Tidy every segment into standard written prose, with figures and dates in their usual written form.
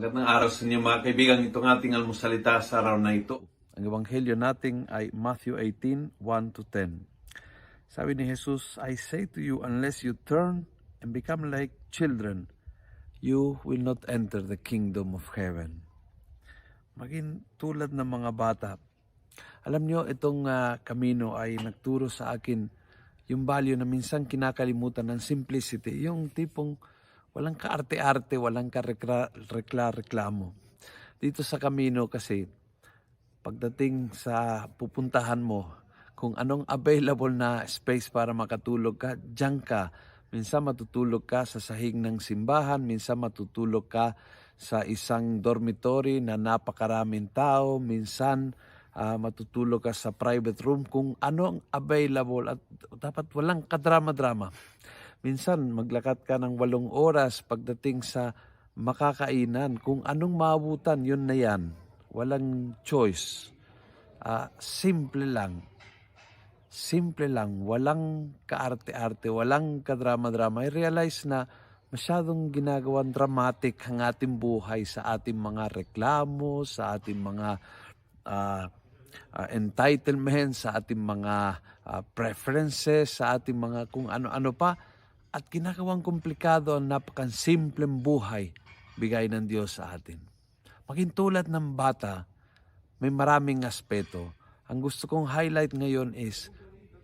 Magandang araw sa inyo mga kaibigan. Itong ating almusalita sa araw na ito. Ang ebanghelyo natin ay Matthew 18, 1-10. Sabi ni Jesus, I say to you, unless you turn and become like children, you will not enter the kingdom of heaven. Maging tulad ng mga bata. Alam nyo, itong kamino ay nagturo sa akin yung value na minsan kinakalimutan ng simplicity. Yung tipong walang kaarte-arte, walang reklamo. Dito sa kamino kasi, pagdating sa pupuntahan mo, kung anong available na space para makatulog ka, diyan ka. Minsan matutulog ka sa sahig ng simbahan, minsan matutulog ka sa isang dormitory na napakaraming tao, minsan matutulog ka sa private room, kung ano ang available at dapat walang kadrama-drama. Minsan maglakad ka ng 8 oras pagdating sa makakainan, kung anong maabutan, yun na yan. Walang choice. Simple lang. Simple lang, walang kaarte-arte, walang kadrama-drama. I realize na masyadong ginagawan dramatic ang ating buhay sa ating mga reklamo, sa ating mga entitlement, sa ating mga preferences, sa ating mga kung ano-ano pa. At ginagawang komplikado ang napakasimpleng buhay bigay ng Diyos sa atin. Maging tulad ng bata, may maraming aspeto. Ang gusto kong highlight ngayon is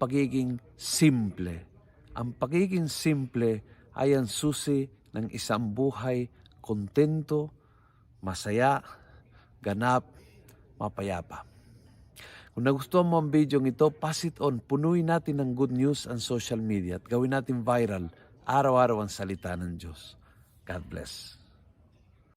pagiging simple. Ang pagiging simple ay ang susi ng isang buhay kontento, masaya, ganap, mapayapa. Kung nagustuhan mo ang video ito, pass it on. Punuin natin ng good news ang social media at gawin natin viral. Araw-araw ang salita ng Diyos. God bless.